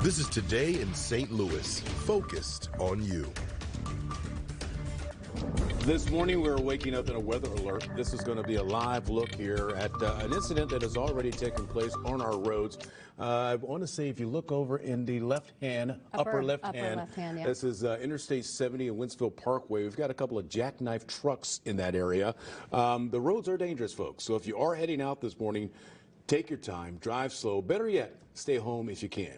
This is Today in St. Louis, focused on you. This morning, we're waking up in a weather alert. This is going to be a live look here at an incident that has already taken place on our roads. I want to say, if you look over in the upper left hand, yeah. This is Interstate 70 and Winsfield Parkway. We've got a couple of jackknife trucks in that area. The roads are dangerous, folks. So if you are heading out this morning, take your time, drive slow. Better yet, stay home if you can.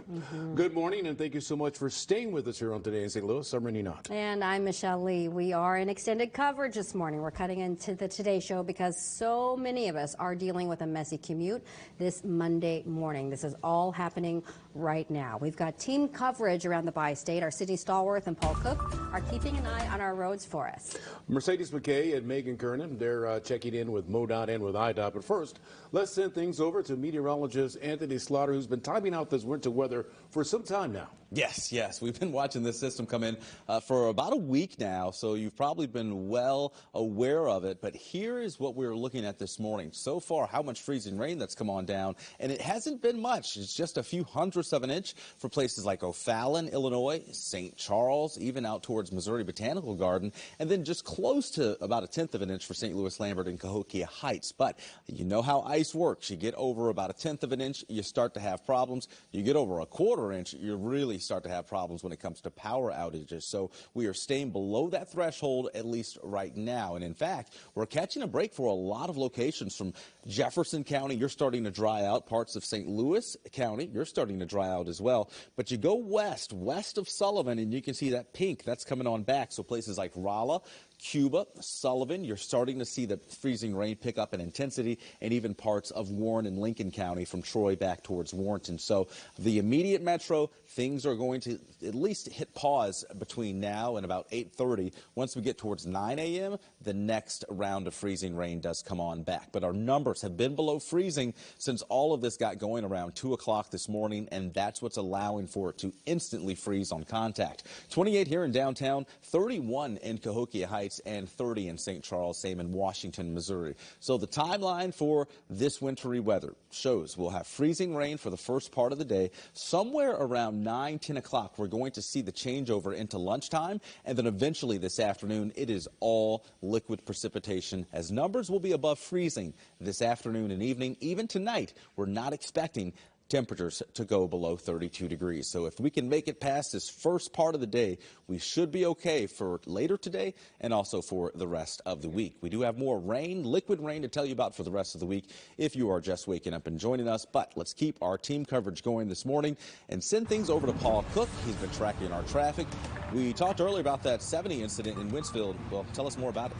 Good morning, and thank you so much for staying with us here on Today in St. Louis. I'm Randy Knott. And I'm Michelle Lee. We are in extended coverage this morning. We're cutting into the Today Show because so many of us are dealing with a messy commute this Monday morning. This is all happening right now. We've got team coverage around the bi-state. Our Sydney Stallworth and Paul Cook are keeping an eye on our roads for us. Mercedes McKay and Megan Kernan, they're checking in with MoDOT and with IDOT. But first, let's send things over to meteorologist Anthony Slaughter, who's been timing out this winter weather for some time now. Yes. We've been watching this system come in for about a week now, so you've probably been well aware of it. But here is what we're looking at this morning. So far, how much freezing rain that's come on down, and it hasn't been much. It's just a few hundredths of an inch for places like O'Fallon, Illinois, St. Charles, even out towards Missouri Botanical Garden, and then just close to about a tenth of an inch for St. Louis, Lambert, and Cahokia Heights. But you know how ice works. You get over about a tenth of an inch, you start to have problems. You get over a quarter inch, you really start to have problems when it comes to power outages. So we are staying below that threshold, at least right now. And in fact, we're catching a break for a lot of locations from Jefferson County. You're starting to dry out. Parts of St. Louis County, you're starting to dry out as well. But you go west of Sullivan, and you can see that pink that's coming on back. So places like Rolla, Cuba, Sullivan, you're starting to see the freezing rain pick up in intensity, and even parts of Warren and Lincoln County from Troy back towards Warrenton. So the immediate metro, things are going to at least hit pause between now and about 8:30. Once we get towards 9 a.m., the next round of freezing rain does come on back. But our numbers have been below freezing since all of this got going around 2 o'clock this morning, and that's what's allowing for it to instantly freeze on contact. 28 here in downtown, 31 in Cahokia Heights, and 30 in St. Charles, same in Washington, Missouri. So the timeline for this wintry weather shows we'll have freezing rain for the first part of the day. Somewhere around 9, 10 o'clock, we're going to see the changeover into lunchtime, and then eventually this afternoon, it is all liquid precipitation, as numbers will be above freezing this afternoon and evening. Even tonight, we're not expecting temperatures to go below 32 degrees. So if we can make it past this first part of the day, we should be okay for later today and also for the rest of the week. We do have more rain, liquid rain, to tell you about for the rest of the week if you are just waking up and joining us. But let's keep our team coverage going this morning and send things over to Paul Cook. He's been tracking our traffic. We talked earlier about that 70 incident in Winsfield. Well, tell us more about it.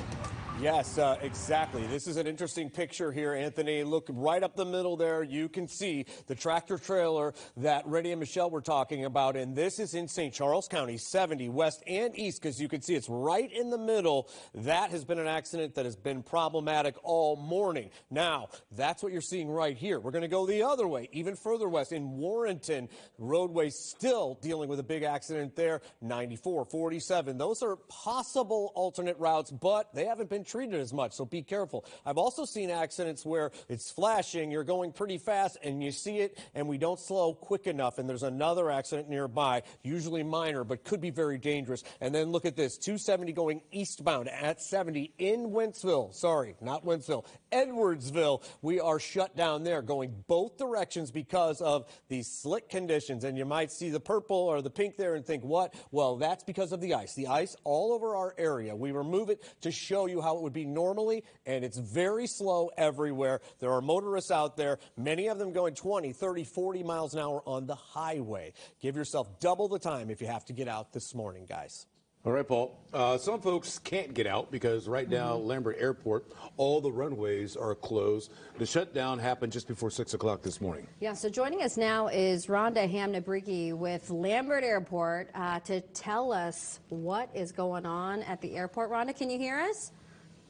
Yes, exactly. This is an interesting picture here, Anthony. Look right up the middle there. You can see the tractor trailer that Reddy and Michelle were talking about, and this is in St. Charles County, 70 west and east, because you can see it's right in the middle. That has been an accident that has been problematic all morning. Now, that's what you're seeing right here. We're going to go the other way, even further west in Warrenton. Roadway still dealing with a big accident there, 94, 47. Those are possible alternate routes, but they haven't been treated as much, so be careful. I've also seen accidents where it's flashing, you're going pretty fast, and you see it, and we don't slow quick enough, and there's another accident nearby, usually minor, but could be very dangerous. And then look at this, 270 going eastbound at 70 in Wentzville. Sorry, not Wentzville, Edwardsville. We are shut down there, going both directions because of these slick conditions. And you might see the purple or the pink there and think, what? Well, that's because of the ice. The ice all over our area. We remove it to show you how it would be normally, and it's very slow everywhere. There are motorists out there, many of them going 20, 30, 40 miles an hour on the highway. Give yourself double the time if you have to get out this morning, guys. All right, Paul. Some folks can't get out because right now, Lambert Airport, all the runways are closed. The shutdown happened just before 6 o'clock this morning. Yeah, so joining us now is Rhonda Hamnabrigi with Lambert Airport to tell us what is going on at the airport. Rhonda, can you hear us?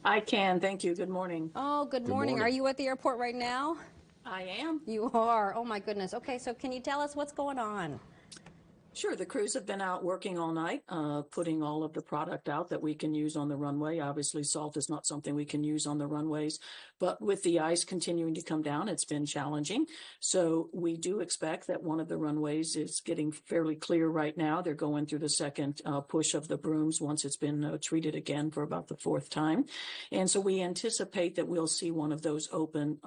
I can. Thank you. Good morning. Oh, good morning. Are you at the airport right now? I am. You are. Oh, my goodness. Okay, so can you tell us what's going on? Sure, the crews have been out working all night, putting all of the product out that we can use on the runway. Obviously, salt is not something we can use on the runways, but with the ice continuing to come down, it's been challenging. So we do expect that one of the runways is getting fairly clear right now. They're going through the second push of the brooms once it's been treated again for about the fourth time. And so we anticipate that we'll see one of those open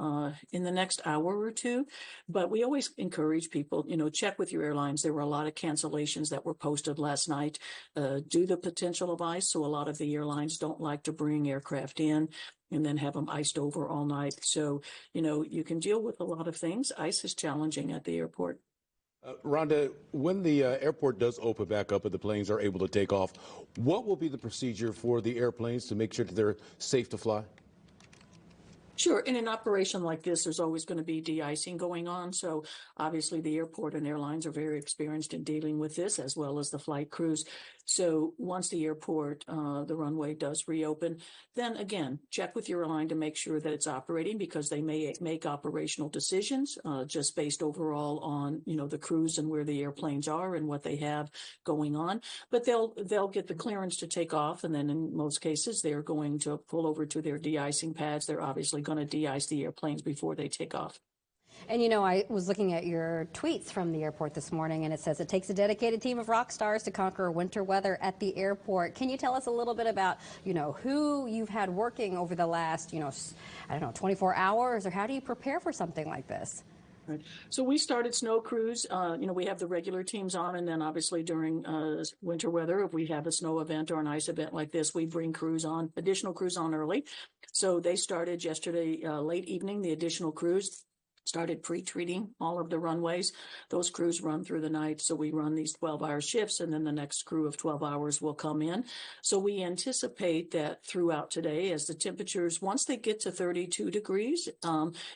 in the next hour or two. But we always encourage people, check with your airlines. There were a lot of cancellations that were posted last night due to the potential of ice. So a lot of the airlines don't like to bring aircraft in and then have them iced over all night. So, you can deal with a lot of things. Ice is challenging at the airport. Rhonda, when the airport does open back up and the planes are able to take off, what will be the procedure for the airplanes to make sure that they're safe to fly? Sure. In an operation like this, there's always going to be de-icing going on. So obviously the airport and airlines are very experienced in dealing with this, as well as the flight crews. So once the airport, the runway does reopen, then again, check with your airline to make sure that it's operating, because they may make operational decisions just based overall on, the crews and where the airplanes are and what they have going on. But they'll get the clearance to take off. And then in most cases, they're going to pull over to their de-icing pads. They're obviously going to de-ice the airplanes before they take off. And I was looking at your tweets from the airport this morning, and it says it takes a dedicated team of rock stars to conquer winter weather at the airport. Can you tell us a little bit about, who you've had working over the last, 24 hours, or how do you prepare for something like this? Right. So we started snow crews. We have the regular teams on, and then obviously during winter weather, if we have a snow event or an ice event like this, we bring additional crews on early. So they started yesterday late evening, the additional crews started pre-treating all of the runways. Those crews run through the night. So we run these 12-hour shifts, and then the next crew of 12 hours will come in. So we anticipate that throughout today, as the temperatures, once they get to 32 degrees,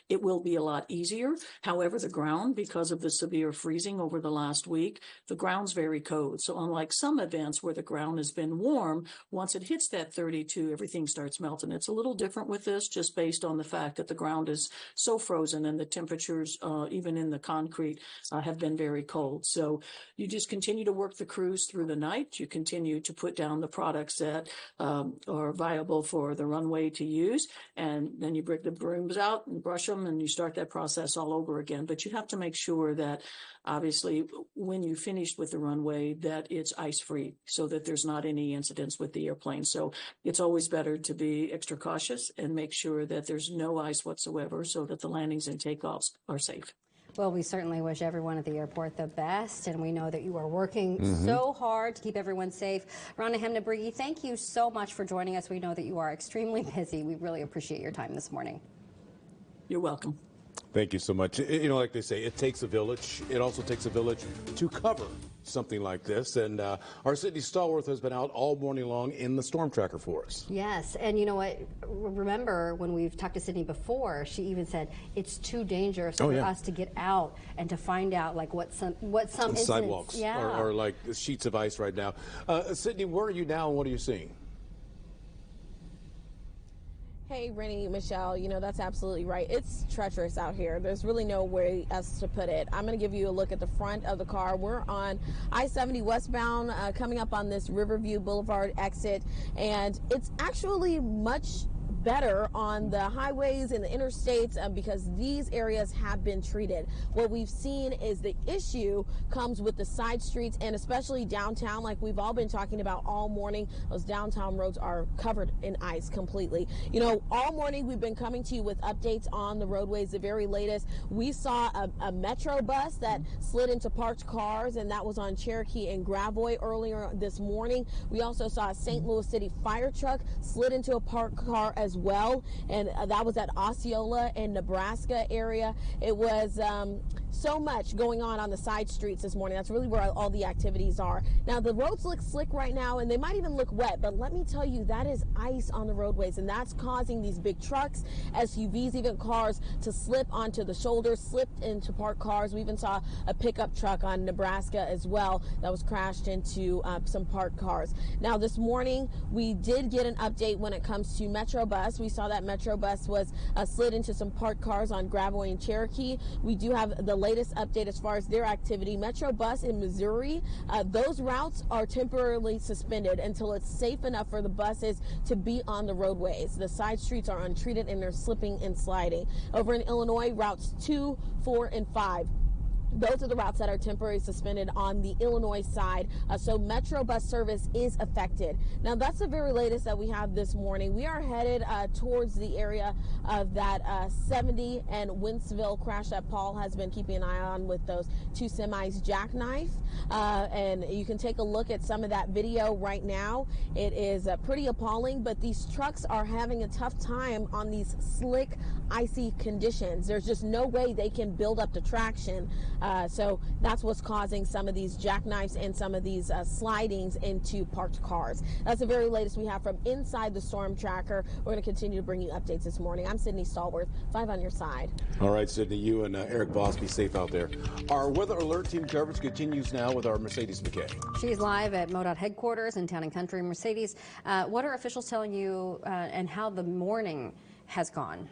it will be a lot easier. However, the ground, because of the severe freezing over the last week, the ground's very cold. So unlike some events where the ground has been warm, once it hits that 32, everything starts melting. It's a little different with this, just based on the fact that the ground is so frozen and the temperatures, even in the concrete, have been very cold. So you just continue to work the crews through the night. You continue to put down the products that are viable for the runway to use. And then you bring the brooms out and brush them, and you start that process all over again. But you have to make sure that, obviously, when you finish with the runway, that it's ice-free, so that there's not any incidents with the airplane. So it's always better to be extra cautious and make sure that there's no ice whatsoever, so that the landings and takeoffs are safe. Well, we certainly wish everyone at the airport the best, and we know that you are working so hard to keep everyone safe. Rhonda Hemnabrigi, thank you so much for joining us. We know that you are extremely busy. We really appreciate your time this morning. You're welcome. Thank you so much. Like they say, it takes a village. It also takes a village to cover something like this. And our Sydney Stallworth has been out all morning long in the storm tracker for us. Yes, and you know what? Remember when we've talked to Sydney before, she even said it's too dangerous for us to get out and to find out like what some sidewalks yeah. or like sheets of ice right now. Sydney, where are you now and what are you seeing? Hey, Rennie, Michelle, that's absolutely right. It's treacherous out here. There's really no way else to put it. I'm going to give you a look at the front of the car. We're on I-70 westbound, coming up on this Riverview Boulevard exit, and it's actually much better on the highways and the interstates because these areas have been treated. What we've seen is the issue comes with the side streets and especially downtown, like we've all been talking about all morning. Those downtown roads are covered in ice completely. All morning we've been coming to you with updates on the roadways. The very latest, we saw a Metro bus that slid into parked cars, and that was on Cherokee and Gravois earlier this morning. We also saw a St. Louis City fire truck slid into a parked car as well, and that was at Osceola in Nebraska area. It was so much going on the side streets this morning. That's really where all the activities are. Now the roads look slick right now, and they might even look wet, but let me tell you, that is ice on the roadways, and that's causing these big trucks, SUVs, even cars to slip onto the shoulders, slipped into parked cars. We even saw a pickup truck on Nebraska as well that was crashed into some parked cars. Now this morning we did get an update when it comes to Metro Bus. bus. We saw that Metro bus was slid into some parked cars on Gravois and Cherokee. We do have the latest update as far as their activity. Metro bus in Missouri, those routes are temporarily suspended until it's safe enough for the buses to be on the roadways. The side streets are untreated and they're slipping and sliding. Over in Illinois, routes 2, 4, and 5. Those are the routes that are temporarily suspended on the Illinois side. So Metro bus service is affected. Now, that's the very latest that we have this morning. We are headed towards the area of that 70 and Wentzville crash that Paul has been keeping an eye on with those two semis jackknife. And you can take a look at some of that video right now. It is pretty appalling, but these trucks are having a tough time on these slick, icy conditions. There's just no way they can build up the traction. So that's what's causing some of these jackknives and some of these slidings into parked cars. That's the very latest we have from inside the storm tracker. We're going to continue to bring you updates this morning. I'm Sydney Stallworth, 5 on your side. All right, Sydney, you and Eric Voss, be safe out there. Our weather alert team coverage continues now with our Mercedes McKay. She's live at MoDOT headquarters in Town and Country. Mercedes, what are officials telling you and how the morning has gone?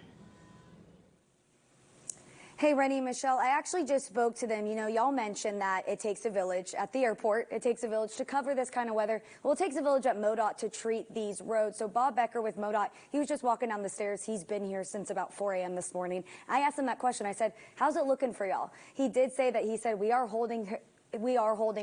Hey, Rennie, Michelle, I actually just spoke to them. You know, y'all mentioned that it takes a village at the airport. It takes a village to cover this kind of weather. Well, it takes a village at MoDOT to treat these roads. So Bob Becker with MoDOT, he was just walking down the stairs. He's been here since about 4 a.m. this morning. I asked him that question. I said, how's it looking for y'all? He did say that he said, we are holding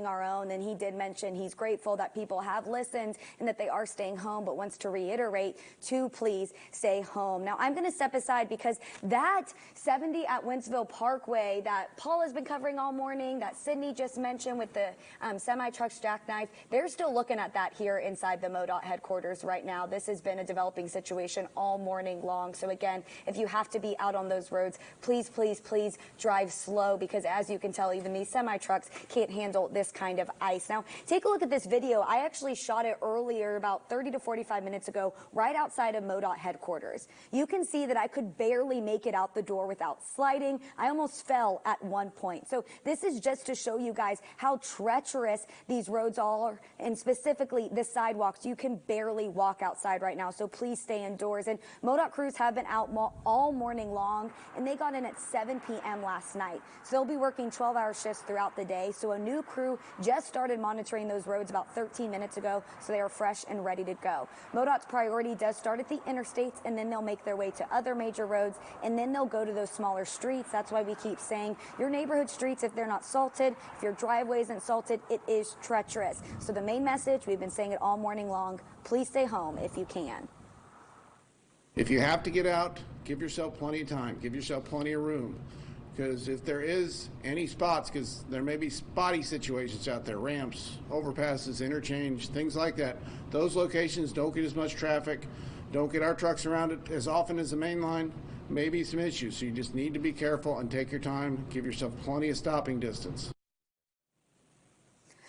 our own, and he did mention he's grateful that people have listened and that they are staying home, but wants to reiterate to please stay home. Now, I'm going to step aside because that 70 at Wentzville Parkway that Paul has been covering all morning, that Sydney just mentioned with the semi-trucks jackknife, they're still looking at that here inside the MoDOT headquarters right now. This has been a developing situation all morning long. So again, if you have to be out on those roads, please, please, please drive slow, because as you can tell, even these semi-trucks can't handle this kind of ice. Now, take a look at this video. I actually shot it earlier, about 30 to 45 minutes ago, right outside of MoDOT headquarters. You can see that I could barely make it out the door without sliding. I almost fell at one point. So this is just to show you guys how treacherous these roads are, and specifically the sidewalks. You can barely walk outside right now, so please stay indoors. And MoDOT crews have been out all morning long, and they got in at 7 p.m. last night. So they'll be working 12-hour shifts throughout the day. So a new crew just started monitoring those roads about 13 minutes ago, so they are fresh and ready to go. MoDOT's priority does start at the interstates, and then they'll make their way to other major roads, and then they'll go to those smaller streets. That's why we keep saying your neighborhood streets, if they're not salted, if your driveway isn't salted, it is treacherous. So the main message, we've been saying it all morning long, please stay home if you can. If you have to get out, give yourself plenty of time, give yourself plenty of room. Because if there is any spots, because there may be spotty situations out there, ramps, overpasses, interchange, things like that, those locations don't get as much traffic, don't get our trucks around it as often as the main line, maybe some issues. So you just need to be careful and take your time, give yourself plenty of stopping distance.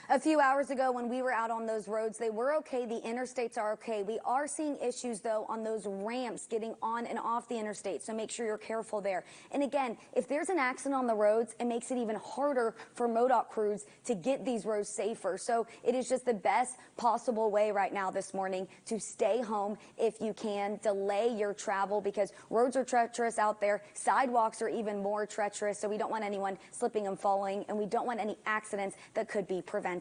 A few hours ago when we were out on those roads, they were okay. The interstates are okay. We are seeing issues, though, on those ramps getting on and off the interstate, so make sure you're careful there. And again, if there's an accident on the roads, it makes it even harder for MoDOT crews to get these roads safer. So it is just the best possible way right now this morning to stay home if you can. Delay your travel because roads are treacherous out there. Sidewalks are even more treacherous, so we don't want anyone slipping and falling, and we don't want any accidents that could be prevented.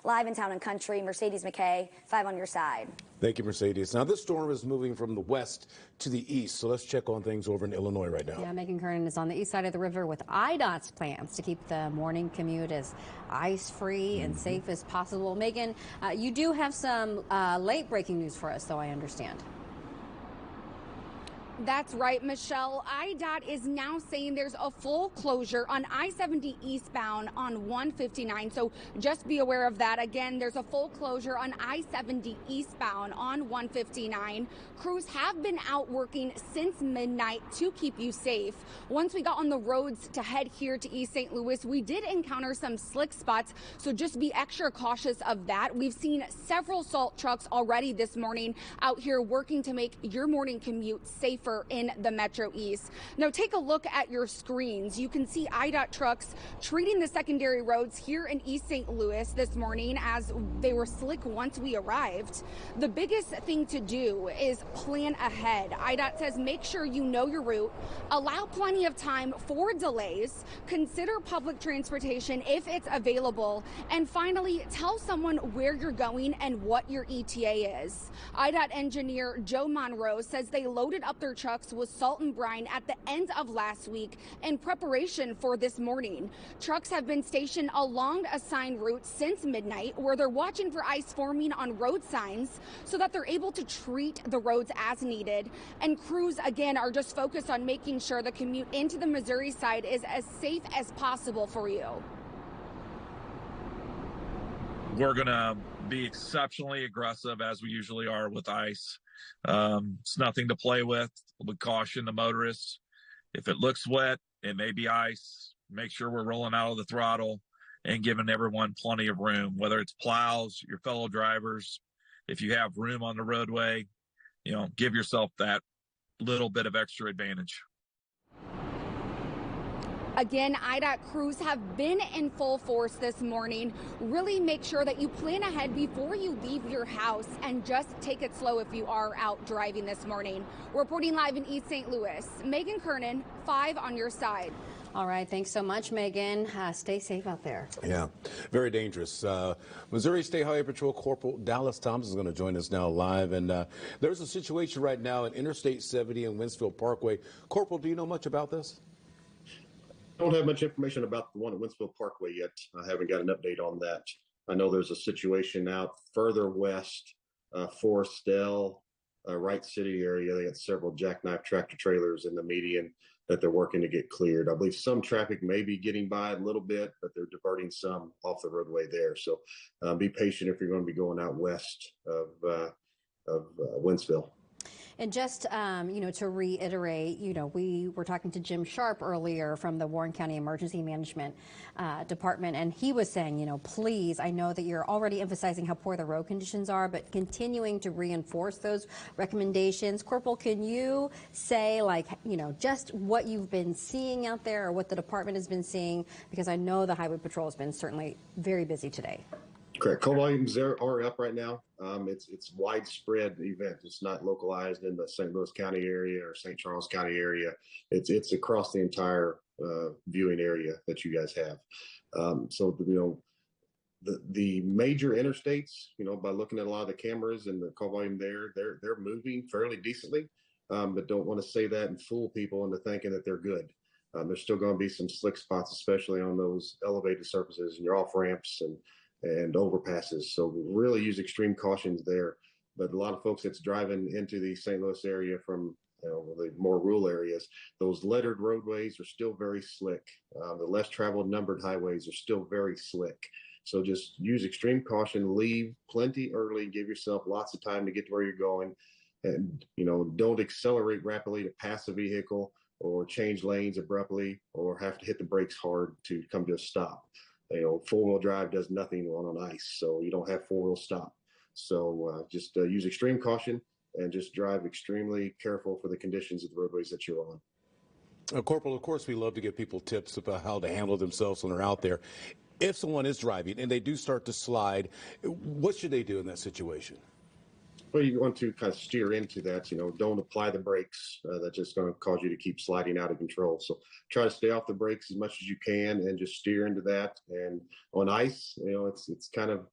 Live in Town and Country, Mercedes McKay, 5 on your side. Thank you, Mercedes. Now, this storm is moving from the west to the east, so let's check on things over in Illinois right now. Yeah, Megan Kernan is on the east side of the river with IDOT's plans to keep the morning commute as ice-free and safe as possible. Megan, you do have some late breaking news for us, though, I understand. That's right, Michelle. IDOT is now saying there's a full closure on I-70 eastbound on 159. So just be aware of that. Again, there's a full closure on I-70 eastbound on 159. Crews have been out working since midnight to keep you safe. Once we got on the roads to head here to East St. Louis, we did encounter some slick spots. So just be extra cautious of that. We've seen several salt trucks already this morning out here working to make your morning commute safer. safer in the Metro East. Now take a look at your screens. You can see IDOT trucks treating the secondary roads here in East St. Louis this morning as they were slick once we arrived. The biggest thing to do is plan ahead. IDOT says make sure you know your route, allow plenty of time for delays, consider public transportation if it's available, and finally tell someone where you're going and what your ETA is. IDOT engineer Joe Monroe says they loaded up their trucks with salt and brine at the end of last week in preparation for this morning. Trucks have been stationed along assigned routes since midnight, where they're watching for ice forming on road signs so that they're able to treat the roads as needed. And crews, again, are just focused on making sure the commute into the Missouri side is as safe as possible for you. We're going to be exceptionally aggressive, as we usually are with ice. It's nothing to play with. We caution the motorists. If it looks wet, it may be ice. Make sure we're rolling out of the throttle and giving everyone plenty of room, whether it's plows, your fellow drivers. If you have room on the roadway, give yourself that little bit of extra advantage. Again, IDOT crews have been in full force this morning. Really make sure that you plan ahead before you leave your house and just take it slow if you are out driving this morning. Reporting live in East St. Louis, Megan Kernan, 5 on your side. All right, thanks so much, Megan. Stay safe out there. Yeah, very dangerous. Missouri State Highway Patrol Corporal Dallas Thompson is going to join us now live. And there's a situation right now at Interstate 70 and Winsfield Parkway. Corporal, do you know much about this? I don't have much information about the one at Winsfield Parkway yet. I haven't got an update on that. I know there's a situation out further west, Forestell, Wright City area. They got several jackknife tractor trailers in the median that they're working to get cleared. I believe some traffic may be getting by a little bit, but they're diverting some off the roadway there. So be patient if you're going to be going out west of Winsfield. And just, to reiterate, we were talking to Jim Sharp earlier from the Warren County Emergency Management Department, and he was saying, please, I know that you're already emphasizing how poor the road conditions are, but continuing to reinforce those recommendations. Corporal, can you say, just what you've been seeing out there or what the department has been seeing? Because I know the Highway Patrol has been certainly very busy today. Correct. Call volumes are up right now. It's widespread event. It's not localized in the St. Louis County area or St. Charles County area. It's across the entire viewing area that you guys have. The major interstates, by looking at a lot of the cameras and the call volume there, they're moving fairly decently, but don't want to say that and fool people into thinking that they're good. There's still going to be some slick spots, especially on those elevated surfaces and your off ramps and overpasses. So really use extreme cautions there. But a lot of folks that's driving into the St. Louis area from the more rural areas, those lettered roadways are still very slick. The less traveled numbered highways are still very slick. So just use extreme caution, leave plenty early, give yourself lots of time to get to where you're going. And, don't accelerate rapidly to pass a vehicle or change lanes abruptly or have to hit the brakes hard to come to a stop. Four-wheel drive does nothing on ice, so you don't have four-wheel stop. So just use extreme caution and just drive extremely careful for the conditions of the roadways that you're on. Corporal, of course, we love to give people tips about how to handle themselves when they're out there. If someone is driving and they do start to slide, what should they do in that situation? Well, you want to kind of steer into that, don't apply the brakes. That's just going to cause you to keep sliding out of control. So try to stay off the brakes as much as you can and just steer into that. And on ice, it's kind of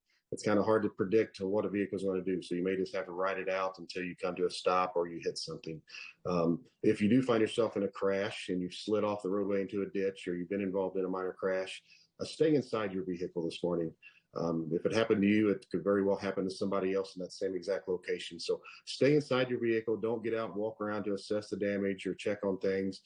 hard to predict what a vehicle is going to do. So you may just have to ride it out until you come to a stop or you hit something. If you do find yourself in a crash and you've slid off the roadway into a ditch or you've been involved in a minor crash, stay inside your vehicle this morning. If it happened to you, it could very well happen to somebody else in that same exact location. So stay inside your vehicle. Don't get out and walk around to assess the damage or check on things.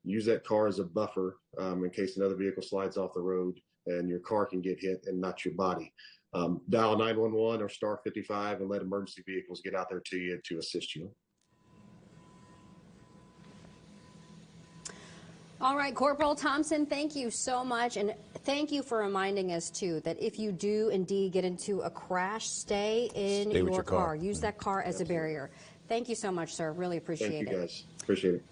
Use that car as a buffer in case another vehicle slides off the road and your car can get hit and not your body. Dial 911 or star 55 and let emergency vehicles get out there to you to assist you. All right, Corporal Thompson, thank you so much. And thank you for reminding us, too, that if you do indeed get into a crash, stay in your car. Use that car as a barrier. Thank you so much, sir. Really appreciate it. Thank you, guys. Appreciate it.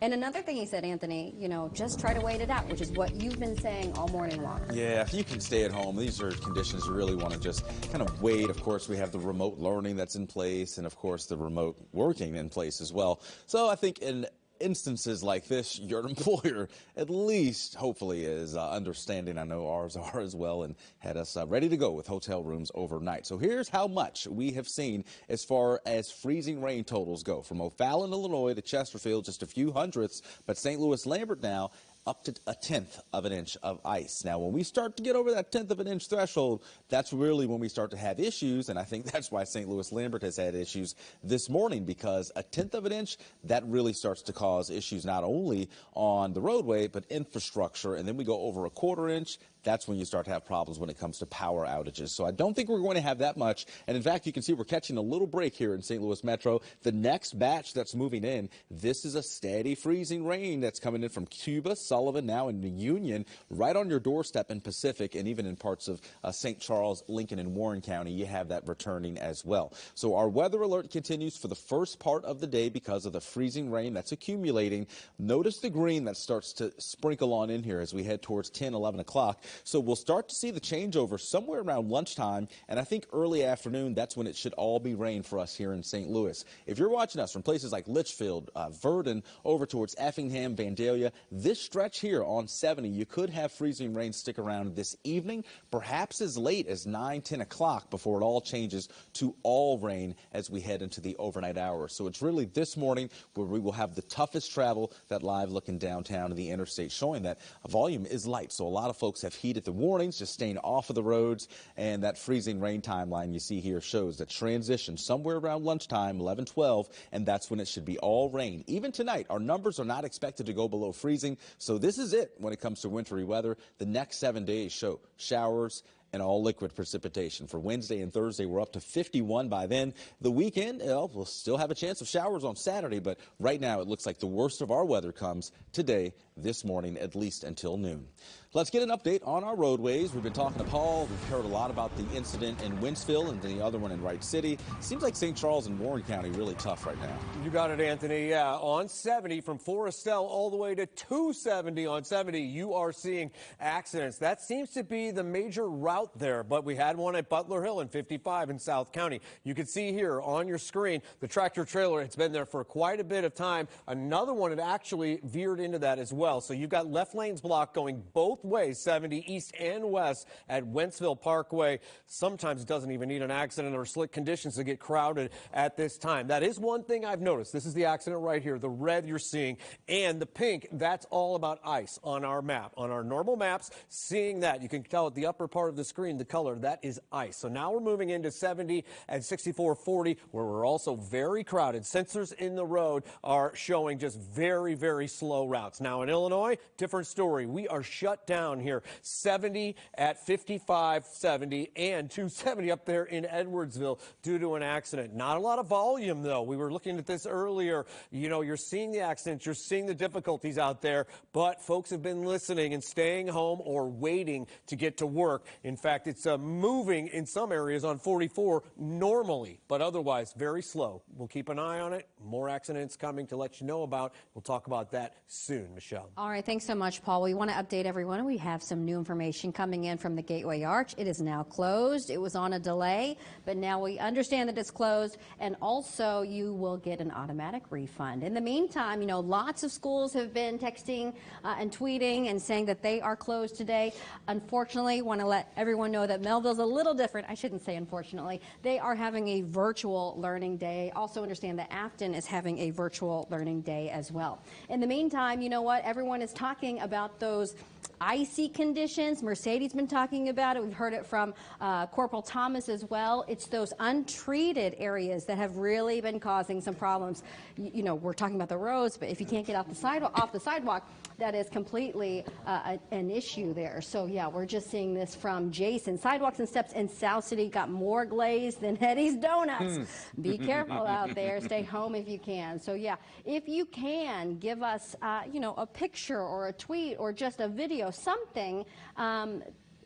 And another thing he said, Anthony, just try to wait it out, which is what you've been saying all morning long. Yeah, if you can stay at home, these are conditions you really want to just kind of wait. Of course, we have the remote learning that's in place, and of course, the remote working in place as well. So I think in instances like this, your employer at least hopefully is understanding. I know ours are as well, and had us ready to go with hotel rooms overnight. So here's how much we have seen as far as freezing rain totals go. From O'Fallon, Illinois to Chesterfield, just a few hundredths, but St. Louis Lambert now up to a 1/10 of an inch of ice. Now, when we start to get over that 1/10 of an inch threshold, that's really when we start to have issues, and I think that's why St. Louis Lambert has had issues this morning, because a 1/10 of an inch, that really starts to cause issues not only on the roadway, but infrastructure, and then we go over a 1/4 inch. That's when you start to have problems when it comes to power outages. So I don't think we're going to have that much. And in fact, you can see we're catching a little break here in St. Louis Metro. The next batch that's moving in, this is a steady freezing rain that's coming in from Cuba, Sullivan, now in the Union, right on your doorstep in Pacific, and even in parts of St. Charles, Lincoln, and Warren County, you have that returning as well. So our weather alert continues for the first part of the day because of the freezing rain that's accumulating. Notice the green that starts to sprinkle on in here as we head towards 10, 11 o'clock. So we'll start to see the changeover somewhere around lunchtime, and I think early afternoon, that's when it should all be rain for us here in St. Louis. If you're watching us from places like Litchfield, Verdon, over towards Effingham, Vandalia, this stretch here on 70, you could have freezing rain stick around this evening, perhaps as late as 9, 10 o'clock before it all changes to all rain as we head into the overnight hours. So it's really this morning where we will have the toughest travel, that live looking downtown to the interstate, showing that volume is light. So a lot of folks have heeded the warnings, just staying off of the roads, and that freezing rain timeline you see here shows that transition somewhere around lunchtime, 11, 12, and that's when it should be all rain. Even tonight, our numbers are not expected to go below freezing, so this is it when it comes to wintry weather. The next 7 days show showers and all liquid precipitation. For Wednesday and Thursday, we're up to 51 by then. The weekend, we'll still have a chance of showers on Saturday, but right now it looks like the worst of our weather comes today, this morning, at least until noon. Let's get an update on our roadways. We've been talking to Paul. We've heard a lot about the incident in Wentzville and the other one in Wright City. Seems like St. Charles and Warren County really tough right now. You got it, Anthony. Yeah, on 70 from Forestell all the way to 270 on 70, you are seeing accidents. That seems to be the major route there, but we had one at Butler Hill in 55 in South County. You can see here on your screen the tractor trailer. It's been there for quite a bit of time. Another one had actually veered into that as well. So you've got left lanes blocked going both ways, 70 east and west at Wentzville Parkway. Sometimes it doesn't even need an accident or slick conditions to get crowded at this time. That is one thing I've noticed. This is the accident right here, the red you're seeing, and the pink, that's all about ice on our map. On our normal maps, seeing that, you can tell at the upper part of the screen, the color, that is ice. So now we're moving into 70 and 6440, where we're also very crowded. Sensors in the road are showing just very, very slow routes. Now in Illinois, different story. We are shut down here. 70 at 55, 70, and 270 up there in Edwardsville due to an accident. Not a lot of volume, though. We were looking at this earlier. You know, you're seeing the accidents, you're seeing the difficulties out there, but folks have been listening and staying home or waiting to get to work. In fact, it's moving in some areas on 44 normally, but otherwise very slow. We'll keep an eye on it. More accidents coming to let you know about. We'll talk about that soon, Michelle. All right, thanks so much, Paul. We want to update everyone. We have some new information coming in from the Gateway Arch. It is now closed. It was on a delay, but now we understand that it's closed, and also you will get an automatic refund. In the meantime, lots of schools have been texting and tweeting and saying that they are closed today. Unfortunately, want to let everyone know that Melville's a little different. I shouldn't say unfortunately. They are having a virtual learning day. Also understand that Afton is having a virtual learning day as well. In the meantime, you know what? Everyone is talking about those icy conditions. Mercedes been talking about it. We've heard it from Corporal Thomas as well. It's those untreated areas that have really been causing some problems. We're talking about the roads, but if you can't get off the sidewalk, that is completely an issue there. So yeah, we're just seeing this from Jason. Sidewalks and steps in South City got more glazed than Eddie's Donuts. Be careful out there. Stay home if you can. So yeah, if you can give us, a picture or a tweet or just a video, something.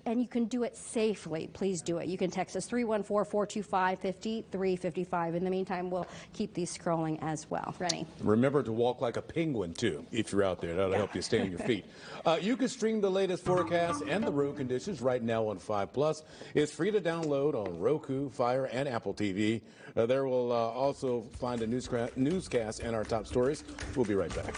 and you can do it safely. Please do it. You can text us 314-425-5355. In the meantime, we'll keep these scrolling as well. Rennie. Remember to walk like a penguin, too, if you're out there. That'll help you stay on your feet. You can stream the latest forecast and the road conditions right now on 5+. It's free to download on Roku, Fire, and Apple TV. There will also find a newscast and our top stories. We'll be right back.